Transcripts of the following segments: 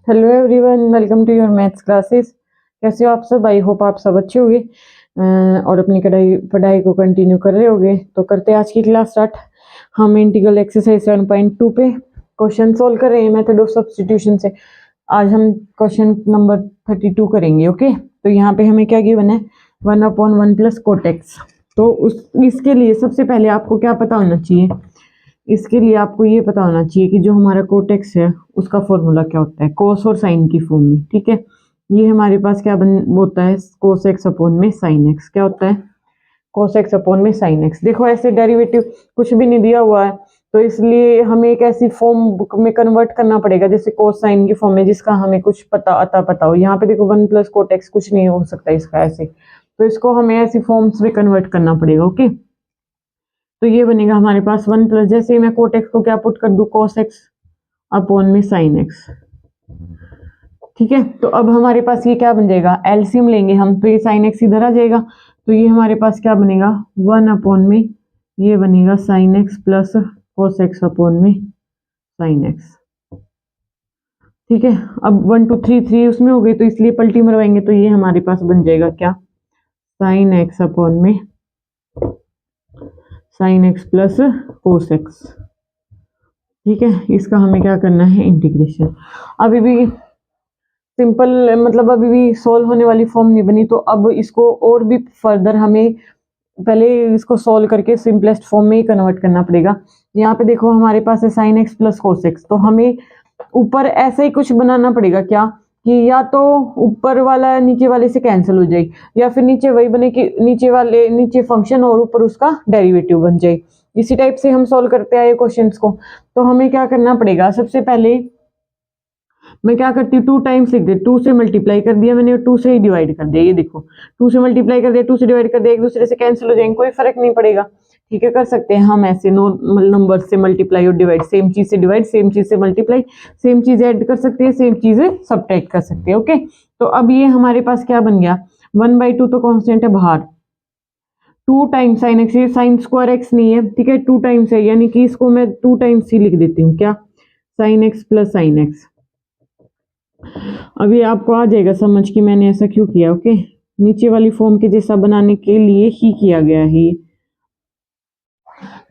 Hello everyone, welcome to your maths classes. कैसे हो आप सब? आई होप आप सब अच्छे होंगे और अपनी पढ़ाई को कंटिन्यू कर रहे होंगे। तो करते हैं आज की क्लास स्टार्ट। हम इंटीग्रल एक्सरसाइज 7.2 पे क्वेश्चन सोल्व कर रहे हैं मेथड ऑफ सब्स्टिट्यूशन से। आज हम क्वेश्चन नंबर 32 करेंगे। ओके, तो यहाँ पे हमें क्या गिवन है? 1/1 प्लस कोट एक्स। तो इसके लिए सबसे पहले आपको क्या पता होना चाहिए? इसके लिए आपको ये पता होना चाहिए कि जो हमारा कोटेक्स है उसका फॉर्मूला क्या होता है, कोस और साइन की फॉर्म में। ठीक है, ये हमारे पास क्या होता है? कोस एक्स अपॉन में साइन एक्स। क्या होता है? कोस एक्स अपॉन में साइन एक्स। देखो ऐसे डेरिवेटिव कुछ भी नहीं दिया हुआ है, तो इसलिए हमें एक ऐसी फॉर्म में कन्वर्ट करना पड़ेगा जैसे कोस साइन की फॉर्म में, जिसका हमें कुछ पता हो। यहाँ पे देखो 1 प्लस कोटेक्स कुछ नहीं हो सकता इसका ऐसे, तो इसको हमें ऐसी फॉर्म्स में कन्वर्ट करना पड़ेगा। ओके, तो ये बनेगा हमारे पास 1 प्लस, जैसे मैं कोट एक्स को क्या पुट कर दूं, कोस एक्स अपॉन में साइन एक्स। ठीक है, तो अब हमारे पास ये क्या बन जाएगा? एलसीएम लेंगे हम तो ये साइन एक्स इधर आ जाएगा, तो ये हमारे पास क्या बनेगा? 1 अपॉन में ये बनेगा sign x plus cos x upon में साइन एक्स। ठीक है, अब 1 2 3 3 उसमें हो गई, तो इसलिए पलटी मरवाएंगे, तो ये हमारे पास बन जाएगा क्या? साइन एक्स अपॉन में sign x plus cos x. ठीक है, इसका हमें क्या करना है? इंटीग्रेशन। अभी भी सिंपल, मतलब अभी भी सोल्व होने वाली फॉर्म नहीं बनी, तो अब इसको और भी फर्दर हमें पहले इसको सोल्व करके सिंपलेस्ट फॉर्म में ही कन्वर्ट करना पड़ेगा। यहाँ पे देखो हमारे पास है sign x plus cos x, तो हमें ऊपर ऐसे ही कुछ बनाना पड़ेगा क्या, कि या तो ऊपर वाला नीचे वाले से कैंसिल हो जाए, या फिर नीचे वही बने कि नीचे फंक्शन और ऊपर उसका डेरिवेटिव बन जाए। इसी टाइप से हम सोल्व करते आए क्वेश्चंस को। तो हमें क्या करना पड़ेगा? सबसे पहले मैं क्या करती हूँ, 2 टाइम्स लिख दे, 2 से मल्टीप्लाई कर दिया मैंने और 2 से ही डिवाइड कर दिया। ये देखो 2 से मल्टीप्लाई कर दिया, 2 से डिवाइड कर दिया, एक दूसरे से कैंसिल हो जाएंगे, कोई फर्क नहीं पड़ेगा। ठीक है, कर सकते हैं हम ऐसे नॉर्मल नंबर से मल्टीप्लाई और डिवाइड, सेम चीज से डिवाइड, सेम चीज से मल्टीप्लाई, सेम चीज ऐड कर सकते हैं, सेम चीजें सब्ट्रैक्ट कर सकते हैं। ओके, तो अब ये हमारे पास क्या बन गया? 1/2 तो कांस्टेंट है बाहर, 2 टाइम्स साइन एक्स, ये साइन स्क्वायर एक्स नहीं है। ठीक है, 2 टाइम्स है, यानी कि इसको मैं 2 टाइम्स ही लिख देती हूँ। क्या? Sign x plus sine x. अभी आपको आ जाएगा समझ कि मैंने ऐसा क्यों किया। ओके, नीचे वाली फॉर्म के जैसा बनाने के लिए ही किया गया है।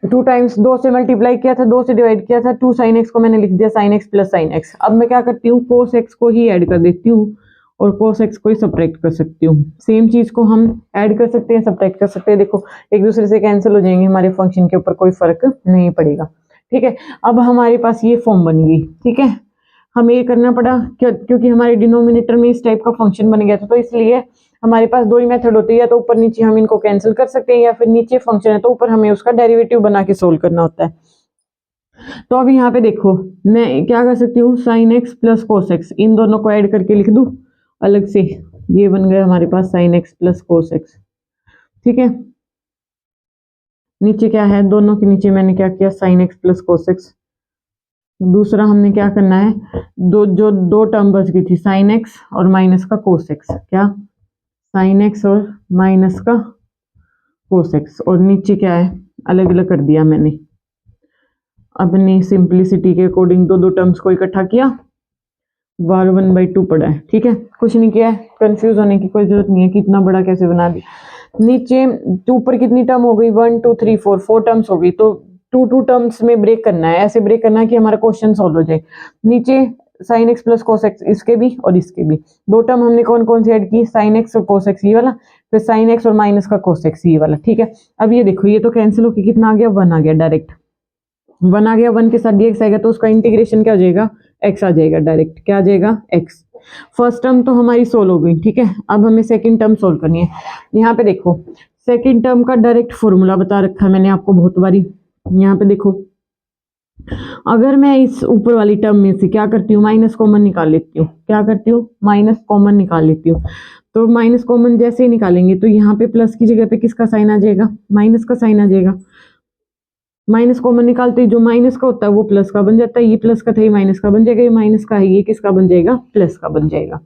2 टाइम्स 2 से मल्टीप्लाई किया था, 2 से डिवाइड किया था, 2 साइन एक्स को मैंने लिख दिया sign x plus sine x. अब मैं क्या करती हूँ? कोस एक्स को ही ऐड कर देती हूँ और कोस एक्स को ही सब्ट्रैक्ट कर सकती हूँ। सेम चीज को हम ऐड कर सकते हैं, सब्ट्रैक्ट कर सकते हैं। देखो एक दूसरे से कैंसिल हो जाएंगे, हमारे फंक्शन के ऊपर कोई फर्क नहीं पड़ेगा। ठीक है, अब हमारे पास ये फॉर्म बन गई। ठीक है, हमें ये करना पड़ा क्योंकि हमारे डिनोमिनेटर में इस टाइप का फंक्शन बन गया था, तो इसलिए हमारे पास 2 ही मेथड होती है, या तो ऊपर नीचे हम इनको कैंसिल कर सकते हैं, या फिर नीचे फंक्शन है तो ऊपर हमें उसका डेरिवेटिव बना के सोल्व करना होता है। तो अब यहाँ पे देखो मैं क्या कर सकती हूँ, sine x plus cos x, इन दोनों को ऐड करके लिख दूँ अलग से। ये बन गया हमारे पास sine x plus cos x. ठीक है, नीचे क्या है? दोनों के नीचे मैंने क्या किया? Sign x plus cos x. दूसरा हमने क्या करना है? दो टर्म बच गई थी, साइन एक्स और माइनस का कोस एक्स। क्या? साइन एक्स और माइनस का कोस एक्स, और नीचे क्या है? अलग अलग कर दिया मैंने अपनी सिंप्लिसिटी के अकॉर्डिंग। दो टर्म्स को इकट्ठा किया, बार 1/2 पड़ा है। ठीक है, कुछ नहीं किया है, कंफ्यूज होने की कोई जरूरत नहीं है कि इतना बड़ा कैसे बना दिया। नीचे ऊपर कितनी टर्म हो गई? 1 2 3 4, 4 टर्म्स हो गई, तो 2 टर्म्स में ब्रेक करना है, ऐसे ब्रेक करना है कि हमारा क्वेश्चन सॉल्व हो जाए। नीचे sign x plus cos x, इसके भी और इसके भी। 2 टर्म हमने कौन कौन सी ऐड की? साइन एक्स और कोस एक्स ये वाला, फिर साइन एक्स और माइनस का कोस एक्स ये वाला। ठीक है, अब ये देखो ये तो कैंसिल होकर कितना आ गया? 1 आ गया डायरेक्ट। 1 आ गया, 1 के साथ dx आएगा, तो उसका इंटीग्रेशन क्या हो जाएगा? x आ जाएगा डायरेक्ट। क्या आ जाएगा? x। फर्स्ट टर्म तो हमारी सोल्व हो गई। ठीक है, अब हमें सेकंड टर्म सोल्व करनी है। यहाँ पे देखो सेकंड टर्म का डायरेक्ट फॉर्मूला बता रखा है मैंने आपको बहुत बारी। यहाँ पे देखो, अगर मैं इस ऊपर वाली टर्म में से क्या करती हूँ? माइनस कॉमन निकाल लेती हूँ। क्या करती हूँ? माइनस कॉमन निकाल लेती हूँ। तो माइनस कॉमन जैसे ही निकालेंगे तो यहाँ पे प्लस की जगह पे किसका साइन आ जाएगा? माइनस का साइन आ जाएगा। माइनस कॉमन निकालते ही जो माइनस का होता है वो प्लस का बन जाता है, ये प्लस का था ये माइनस का बन जाएगा, ये माइनस का है ये किसका बन जाएगा? प्लस का बन जाएगा।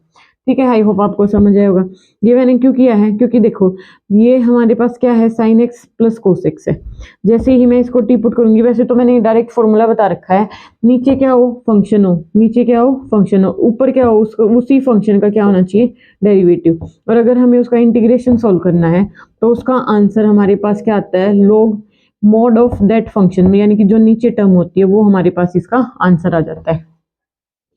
ठीक है, आई होप आपको समझ आया होगा। ये मैंने क्यों किया है, क्योंकि देखो ये हमारे पास क्या है, sign x plus cos x है। जैसे ही मैं इसको टी पुट करूंगी, वैसे तो मैंने डायरेक्ट फॉर्मूला बता रखा है, नीचे क्या हो फंक्शन हो, नीचे क्या हो फंक्शन हो, ऊपर क्या हो उसको उसी फंक्शन का क्या होना चाहिए, डेरिवेटिव। और अगर हमें उसका इंटीग्रेशन सॉल्व करना है तो उसका आंसर हमारे पास क्या आता है, log mod of that function में, यानी कि जो नीचे टर्म होती है वो हमारे पास इसका आंसर आ जाता है।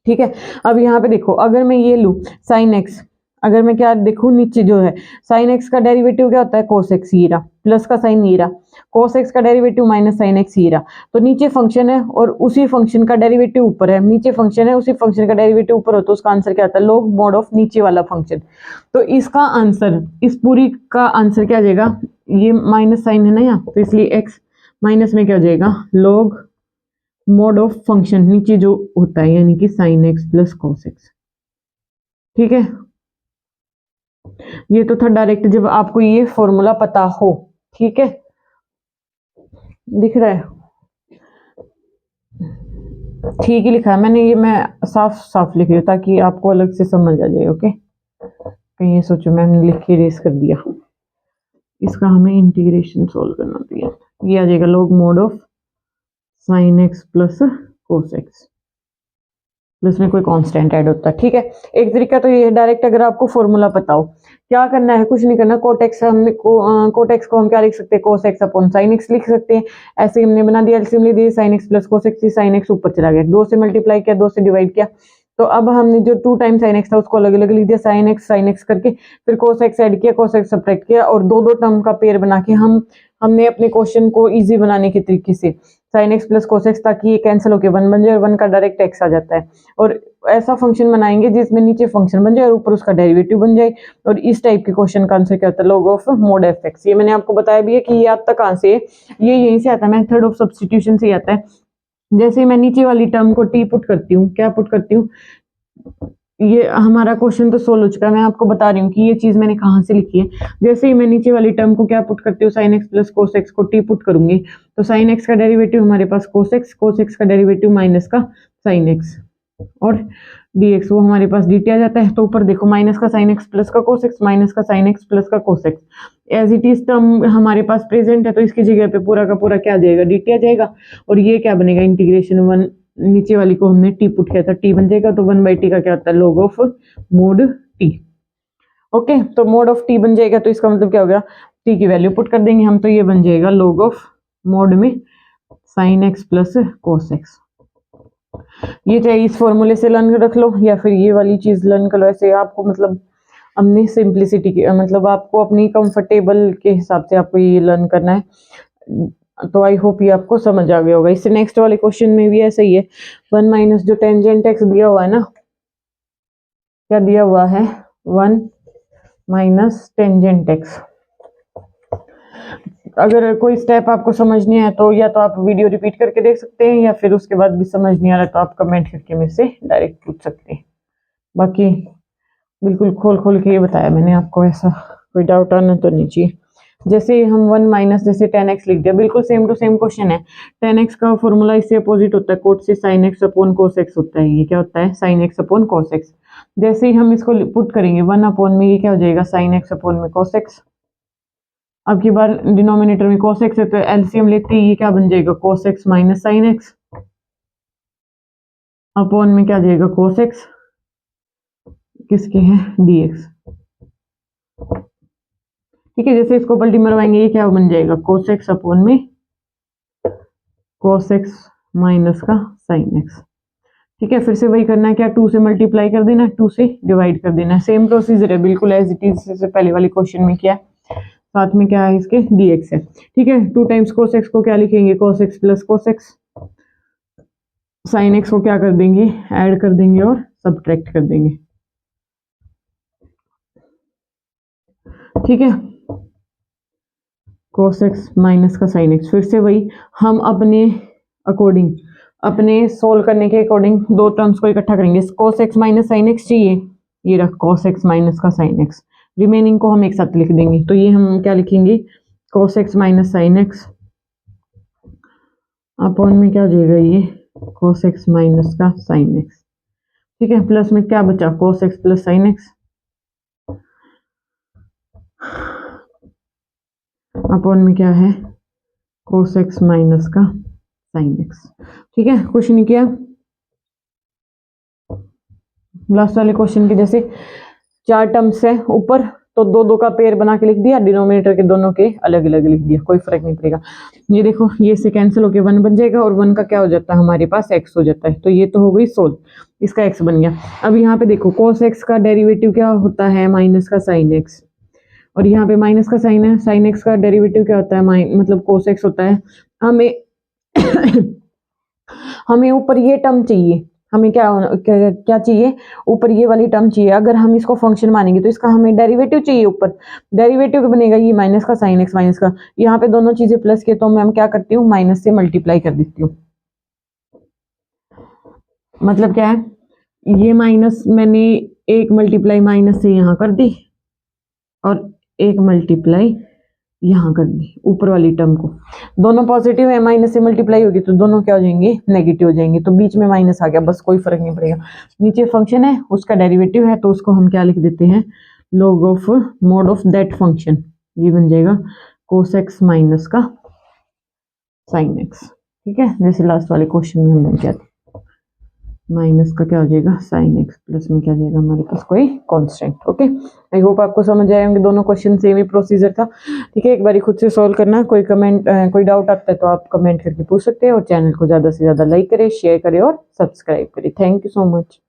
ठीक है, अब यहाँ पे देखो, अगर मैं ये लूँ साइन एक्स, अगर मैं क्या देखूँ नीचे जो है साइन एक्स का डेरिवेटिव क्या होता है, कोस एक्स ये रहा, प्लस का साइन ये रहा, कोस एक्स का डेरिवेटिव माइनस साइन एक्स ये रहा। तो नीचे फंक्शन है और उसी फंक्शन का डेरिवेटिव ऊपर है, नीचे फंक्शन है उसी फंक्शन का डेरिवेटिव ऊपर हो, तो उसका आंसर क्या आता है, लॉग मॉड ऑफ नीचे वाला फंक्शन। तो इसका आंसर, इस पूरी का आंसर क्या आ जाएगा, ये माइनस साइन है ना यहाँ, तो इसलिए एक्स माइनस में क्या हो जाएगा, लॉग मॉड ऑफ फंक्शन नीचे जो होता है, यानी कि sign x plus cos x. ठीक है, ये तो था डायरेक्ट जब आपको ये फॉर्मूला पता हो। ठीक है, दिख रहा है, ठीक ही लिखा है मैंने, ये मैं साफ साफ लिख रही हूँ ताकि आपको अलग से समझ आ जाए। ओके, कहीं ये सोचो मैंने लिख के रेस कर दिया, इसका हमें इंटीग्रेशन सोल्व करना दिया, ये आ जाएगा log mod of sine x plus cos x, plus में कोई कांस्टेंट ऐड होता है। ठीक है, एक तरीका तो ये डायरेक्ट, अगर आपको फॉर्मूला पता हो, क्या करना है, कुछ नहीं करना, कोट एक्स हमने कोट एक्स को हम क्या लिख सकते हैं, cos x upon sine x लिख सकते हैं। ऐसे हमने बना दिया, एलसीएम ले दी, sine x plus cos x, sine x ऊपर चला गया, 2 से मल्टीप्लाई किया, 2 से डिवाइड किया, तो अब हमने जो 2 टाइम साइन एक्स था उसको अलग अलग लिख दिया, साइन एक्स करके, फिर कोस एक्स ऐड किया, कोस एक्स सब्ट्रैक्ट किया, और दो दो टर्म का पेयर बना के हमने अपने क्वेश्चन को इजी बनाने के तरीके से sign x plus cos x, ताकि ये कैंसिल होकर 1 बन जाए और 1 का डायरेक्ट एक्स आ जाता है। और ऐसा फंक्शन बनाएंगे जिसमें नीचे फंक्शन बन जाए और ऊपर उसका डेरिवेटिव बन जाए। और इस टाइप के क्वेश्चन का आंसर क्या होता है, log of mod F x. ये मैंने आपको बताया भी है कि ये आता कहाँ से है, ये यहीं से आता है, मेथड ऑफ सब्स्टिट्यूशन से आता है। जैसे मैं नीचे वाली टर्म को टी पुट करती हूँ, क्या पुट करती हूँ, ये हमारा क्वेश्चन तो सोल्व हो चुका है, मैं आपको बता रही हूँ कि ये चीज मैंने कहाँ से लिखी है। जैसे ही मैं नीचे वाली टर्म को क्या पुट करती हूँ, sine x plus cos x को टी पुट करूंगी, तो साइन एक्स का डेरिवेटिव हमारे पास कोस एक्स का डेरिवेटिव माइनस का साइन एक्स, और dx वो हमारे पास dt आ जाता है। तो ऊपर देखो, माइनस का साइन एक्स प्लस का कोस एक्स, माइनस का साइन एक्स प्लस का cos x, as it is term हमारे पास प्रेजेंट है, तो इसकी जगह पे पूरा का पूरा क्या आ जाएगा, dt आ जाएगा। और ये क्या बनेगा, इंटीग्रेशन 1, नीचे वाली को हमने टी पुट किया था, टी बन जाएगा, तो 1/t का क्या होता है, log of mode T. Okay, तो मोड ऑफ टी बन जाएगा, तो इसका मतलब क्या हो गया, टी की वैल्यू पुट कर देंगे हम, तो ये बन जाएगा लॉग ऑफ मोड में sign x plus cos x. ये चाहे इस फॉर्मूले से लर्न रख लो या फिर ये वाली चीज लर्न कर लो, ऐसे आपको मतलब अपनी सिंप्लिसिटी के मतलब आपको अपनी कंफर्टेबल के हिसाब से आपको ये लर्न करना है। तो आई होप ये आपको समझ आ गया होगा। इससे नेक्स्ट वाले क्वेश्चन में भी ऐसा ही है, 1 माइनस जो टेंजेंट एक्स दिया हुआ है ना, क्या दिया हुआ है, 1 माइनस टेंजेंट एक्स। अगर कोई स्टेप आपको समझ नहीं आया तो या तो आप वीडियो रिपीट करके देख सकते हैं, या फिर उसके बाद भी समझ नहीं आ रहा तो आप कमेंट करके मेरे से डायरेक्ट पूछ सकते हैं। बाकी बिल्कुल खोल खोल के ये बताया मैंने आपको, ऐसा कोई डाउट आना तो नहीं चाहिए। जैसे हम 1 माइनस जैसे 10x लिख दिया, बिल्कुल सेम टू सेम क्वेश्चन है। 10x का फॉर्मूला इससे अपोजिट होता है, कोट से sine x upon cos x होता है। ये क्या होता है, sine x upon cos x. जैसे ही हम इसको पुट करेंगे 1 अपॉन में, ये क्या हो जाएगा, साइन एक्स अपॉन में कोस एक्स। अब की बार डिनोमिनेटर में कोस एक्स है तो एलसीएम लेते ही ये क्या बन जाएगा, कोस x minus sine x upon में क्या जाएगा, कोस एक्स किसके है, dx। ठीक है, जैसे इसको पलटी मरवाएंगे ये क्या बन जाएगा, कोस एक्स अपॉन में कोस एक्स माइनस का साइन एक्स। ठीक है, फिर से वही करना है, क्या 2 से मल्टीप्लाई कर देना, 2 से डिवाइड कर देना। सेम प्रोसीजर है बिल्कुल एज इट इज से पहले वाले क्वेश्चन में किया, साथ में क्या है इसके dx है। ठीक है, 2 टाइम्स कोस एक्स को क्या लिखेंगे, cos x plus cos x, sine x को क्या कर देंगे, ऐड कर देंगे और सब्ट्रैक्ट कर देंगे। ठीक है, कोस एक्स माइनस का साइन एक्स, फिर से वही हम अपने अकॉर्डिंग, अपने सोल्व करने के अकॉर्डिंग दो टर्म्स को इकट्ठा करेंगे। कोस एक्स माइनस साइन एक्स चाहिए, ये रख कोस एक्स माइनस का साइन एक्स, रिमेनिंग को हम एक साथ लिख देंगे। तो ये हम क्या लिखेंगे, कोस x minus sine x upon में क्या हो जाएगा, ये कोस एक्स माइनस का साइन एक्स। ठीक है, प्लस में क्या बचा, cos x plus sine x, upon में क्या है cos x माइनस का sin x। ठीक है, कुछ नहीं किया। लास्ट वाले क्वेश्चन के जैसे 4 टर्म्स है ऊपर, तो 2 का पेयर बना के लिख दिया, डिनोमिनेटर के दोनों के अलग अलग लिख दिया, कोई फर्क नहीं पड़ेगा। ये देखो ये से कैंसिल होके 1 बन जाएगा और 1 का क्या हो जाता है हमारे पास x हो जाता है, तो ये तो हो गई सोल्व, इसका x बन गया। अब यहाँ पे देखो cos x का डेरिवेटिव क्या होता है माइनस का sin x, और यहाँ पे माइनस का साइन है, sin x का डेरिवेटिव क्या होता है मतलब cos x होता है। हमें हमें ऊपर ये टर्म चाहिए, हमें क्या चाहिए, ऊपर ये वाली टर्म चाहिए। अगर हम इसको फंक्शन मानेंगे तो इसका हमें डेरिवेटिव चाहिए ऊपर, डेरिवेटिव बनेगा ये माइनस का साइन एक्स माइनस का, यहाँ पे दोनों चीजें प्लस के, तो मैं क्या करती हूँ माइनस से मल्टीप्लाई कर देती हूँ। मतलब क्या है, ये माइनस मैंने एक मल्टीप्लाई माइनस से यहाँ कर दी और एक मल्टीप्लाई यहाँ कर दी ऊपर वाली टर्म को, दोनों पॉजिटिव है, माइनस से मल्टीप्लाई होगी तो दोनों क्या हो जाएंगे नेगेटिव हो जाएंगे, तो बीच में माइनस आ गया, बस कोई फर्क नहीं पड़ेगा। नीचे फंक्शन है उसका डेरिवेटिव है तो उसको हम क्या लिख देते हैं log of mode of that function, ये बन जाएगा cos x माइनस का sin x। ठीक है, जैसे लास्ट वाले क्वेश्चन में हमने किया था, माइनस का क्या हो जाएगा sin x प्लस में क्या हो जाएगा हमारे पास कोई कांस्टेंट। ओके, आई होप आपको समझ आए होंगे, दोनों क्वेश्चन सेम ही प्रोसीजर था। ठीक है, एक बारी खुद से सॉल्व करना, कोई कमेंट कोई डाउट आता है तो आप कमेंट करके पूछ सकते हैं, और चैनल को ज़्यादा से ज़्यादा लाइक करें, शेयर करें और सब्सक्राइब करें। Thank you so much.